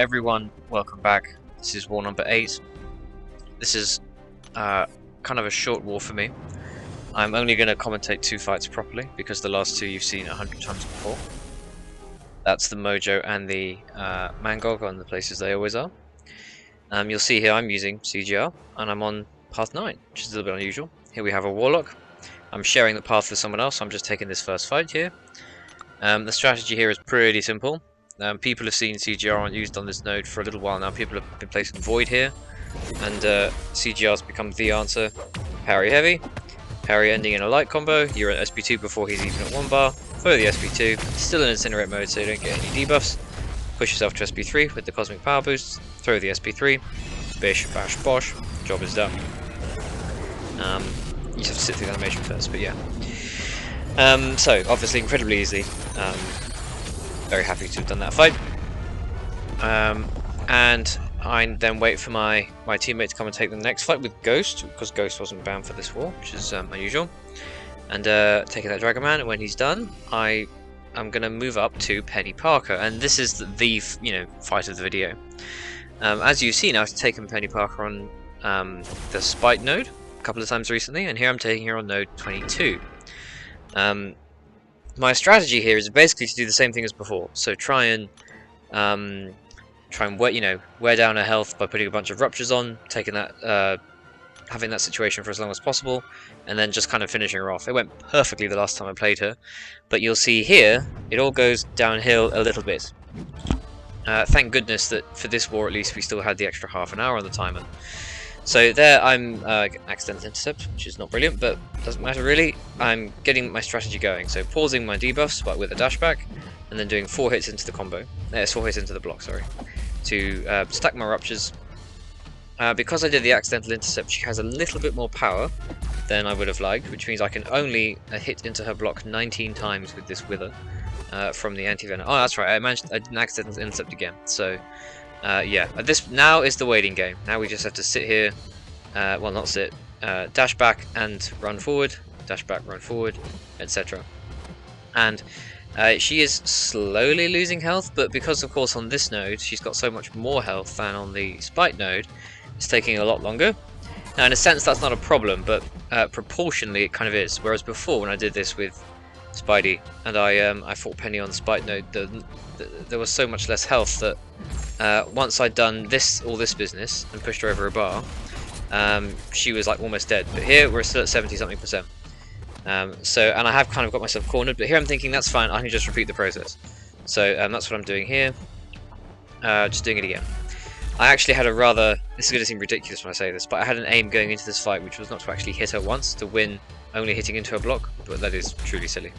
everyone, welcome back. This is war number 8. This is kind of a short war for me. I'm only going to commentate 2 fights properly, because the last 2 you've seen 100 times before. That's the Mojo and the MCOC on the places they always are. You'll see here I'm using CGR, and I'm on path 9, which is a little bit unusual. Here we have a Warlock. I'm sharing the path with someone else, so I'm just taking this first fight here. The strategy here is pretty simple. People have seen CGR used on this node for a little while now. People have been placing Void here, and CGR has become the answer. Parry heavy, parry ending in a light combo. You're at SP2 before he's even at 1 bar. Throw the SP2, still in Incinerate mode so you don't get any debuffs. Push yourself to SP3 with the Cosmic Power Boost. Throw the SP3, bish, bash, bosh. Job is done. You just have to sit through the animation first, but yeah. So obviously incredibly easy. Very happy to have done that fight. And I then wait for my teammate to come and take the next fight with Ghost, because Ghost wasn't banned for this war, which is unusual. And taking that Dragon Man, and when he's done, I'm going to move up to Peni Parker, and this is the fight of the video. As you've seen, I've taken Peni Parker on the Spite node a couple of times recently, and here I'm taking her on node 22. My strategy here is basically to do the same thing as before. So try and wear down her health by putting a bunch of ruptures on, taking that, having that situation for as long as possible, and then just kind of finishing her off. It went perfectly the last time I played her, but you'll see here it all goes downhill a little bit. Thank goodness that for this war at least we still had the extra half an hour on the timer. So there I'm accidental intercept, which is not brilliant, but doesn't matter really. I'm getting my strategy going, so pausing my debuffs but with a dashback, and then doing 4 hits into the combo. 4 hits into the block, sorry, to stack my ruptures. Because I did the accidental intercept, she has a little bit more power than I would have liked, which means I can only hit into her block 19 times with this Wither from the anti-venom. Oh, that's right, I did an accidental intercept again, so yeah, this now is the waiting game. Now we just have to sit here, well not sit, dash back and run forward, dash back, run forward, etc. And she is slowly losing health, but because of course on this node she's got so much more health than on the Spite node, it's taking a lot longer. Now in a sense that's not a problem, but proportionally it kind of is. Whereas before when I did this with Spidey and I fought Penny on the Spite node, there was so much less health that once I'd done all this business and pushed her over a bar, she was like almost dead. But here we're still at 70-something%. And I have kind of got myself cornered, but here I'm thinking that's fine, I can just repeat the process. So that's what I'm doing here, just doing it again. I actually had this is going to seem ridiculous when I say this, but I had an aim going into this fight which was not to actually hit her once, to win only hitting into her block, but that is truly silly.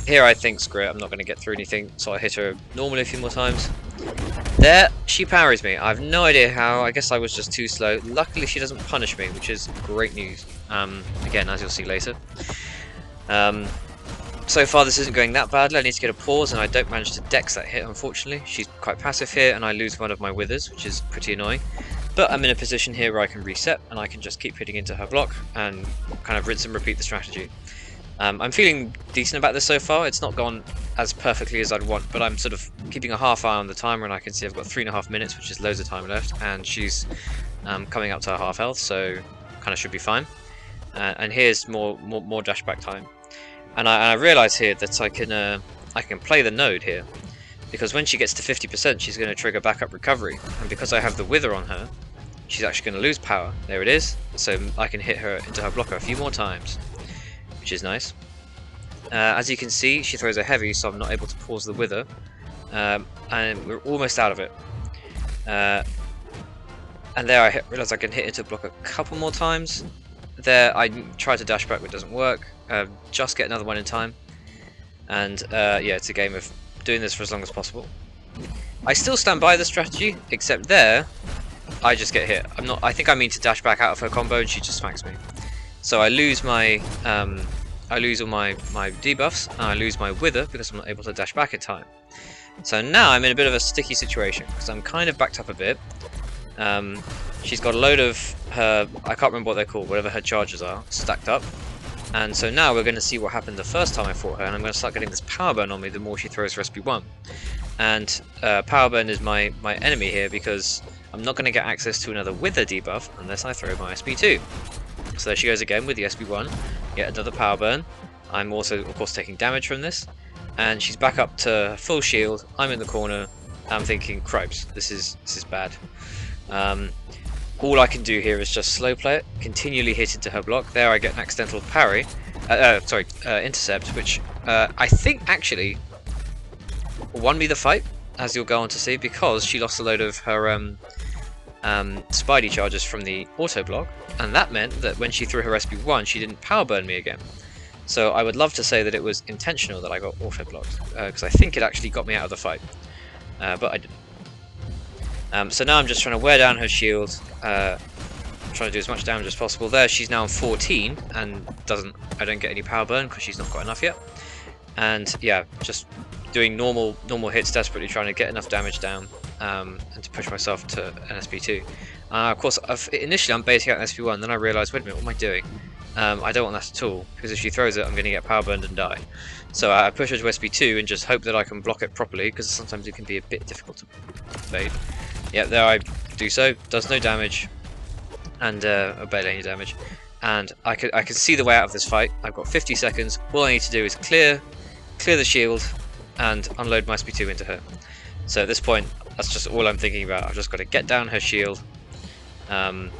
Here I think, screw it, I'm not going to get through anything, so I hit her normally a few more times. There, she parries me. I have no idea how, I guess I was just too slow. Luckily she doesn't punish me, which is great news, again, as you'll see later. So far this isn't going that badly. I need to get a pause, and I don't manage to dex that hit, unfortunately. She's quite passive here, and I lose one of my withers, which is pretty annoying. But I'm in a position here where I can reset, and I can just keep hitting into her block, and kind of rinse and repeat the strategy. I'm feeling decent about this so far. It's not gone as perfectly as I'd want, but I'm sort of keeping a half eye on the timer, and I can see I've got 3.5 minutes, which is loads of time left, and she's coming up to her half health, so kind of should be fine. And here's more dashback time. And I realise here that I can play the node here, because when she gets to 50% she's going to trigger backup recovery, and because I have the Wither on her, she's actually going to lose power. There it is. So I can hit her into her blocker a few more times, which is nice. As you can see, she throws a heavy, so I'm not able to pause the Wither, and we're almost out of it. And there I realise I can hit into block a couple more times. There I try to dash back, but it doesn't work. Just get another one in time, and yeah, it's a game of doing this for as long as possible. I still stand by the strategy, except there I just get hit. I think I mean to dash back out of her combo, and she just smacks me. So I lose my I lose all my debuffs, and I lose my Wither because I'm not able to dash back in time. So now I'm in a bit of a sticky situation because I'm kind of backed up a bit. She's got a load of her, I can't remember what they're called, whatever her charges are, stacked up. And so now we're going to see what happened the first time I fought her, and I'm going to start getting this power burn on me the more she throws her SP1. and Power Burn is my enemy here because I'm not going to get access to another Wither debuff unless I throw my SB2. So there she goes again with the SB1, yet another Power Burn. I'm also, of course, taking damage from this, and she's back up to full shield. I'm in the corner. I'm thinking, cripes, this is bad. All I can do here is just slow play it, continually hit into her block. There I get an accidental parry, intercept, which I think actually won me the fight, as you'll go on to see, because she lost a load of her Spidey charges from the auto block, and that meant that when she threw her SB1, she didn't power burn me again. So I would love to say that it was intentional that I got auto blocked, because I think it actually got me out of the fight, but I didn't. So now I'm just trying to wear down her shield, trying to do as much damage as possible. There, she's now on 14, and I don't get any power burn because she's not got enough yet. And yeah, just doing normal hits, desperately trying to get enough damage down, and to push myself to an SB2. Of course, initially I'm baiting out an SB1, then I realised, wait a minute, what am I doing? I don't want that at all, because if she throws it, I'm going to get power burned and die. So I push her to SB2 and just hope that I can block it properly, because sometimes it can be a bit difficult to evade. Yeah, there I do so, does no damage, and barely any damage. And I can see the way out of this fight. I've got 50 seconds. All I need to do is clear the shield and unload my SB2 into her. So at this point, that's just all I'm thinking about. I've just got to get down her shield in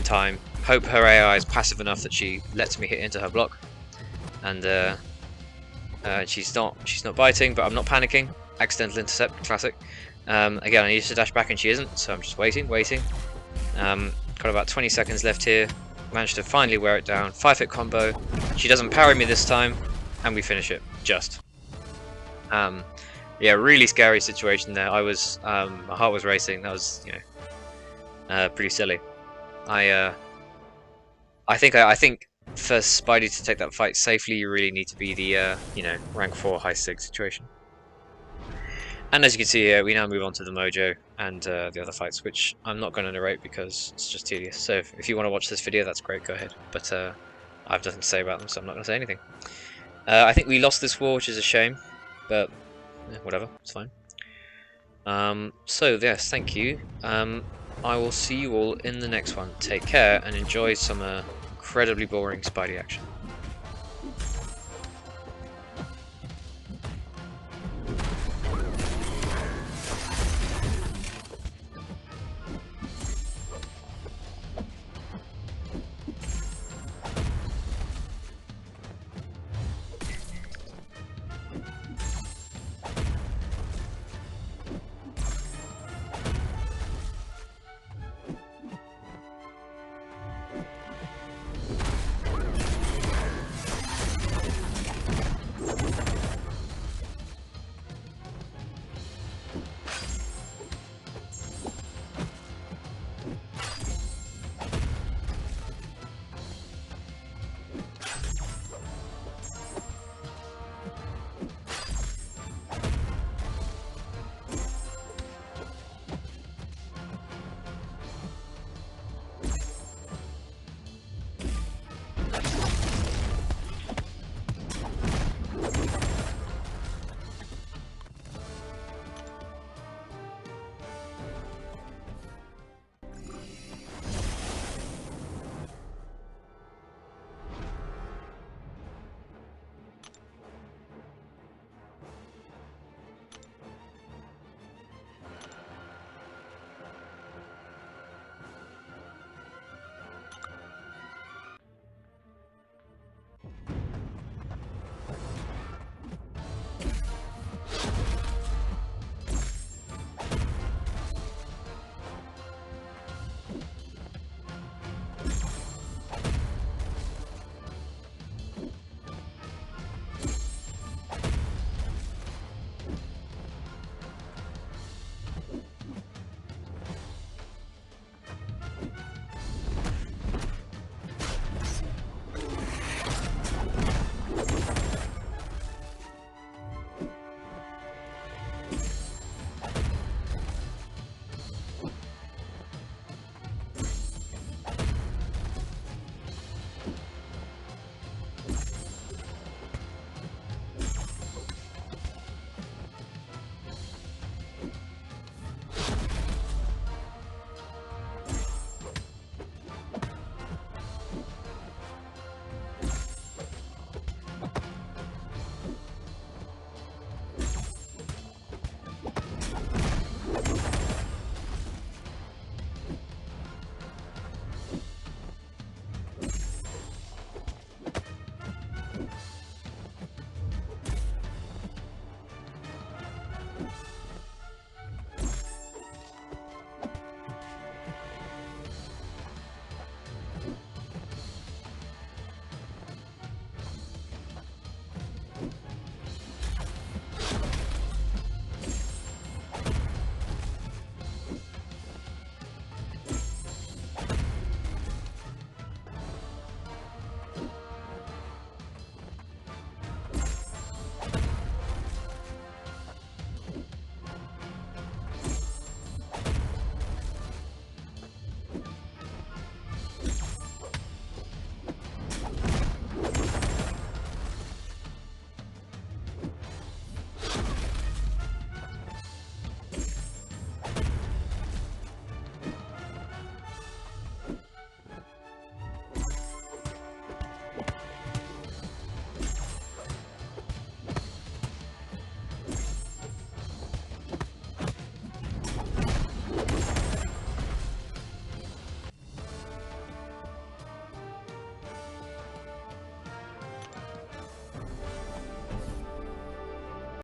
time. Hope her AI is passive enough that she lets me hit into her block, and she's not biting, but I'm not panicking. Accidental intercept, classic. Again, I need to dash back and she isn't, so I'm just waiting. Got about 20 seconds left here. Managed to finally wear it down. 5-hit combo. She doesn't parry me this time, and we finish it. Just. Yeah, really scary situation there. My heart was racing. That was, pretty silly. I think for Spidey to take that fight safely, you really need to be the rank 4 high sig situation. And as you can see here, we now move on to the Mojo and the other fights, which I'm not going to narrate because it's just tedious. So if you want to watch this video, that's great, go ahead. But I have nothing to say about them, so I'm not going to say anything. I think we lost this war, which is a shame, but whatever, it's fine. So yes, thank you. I will see you all in the next one. Take care and enjoy some incredibly boring Spidey action.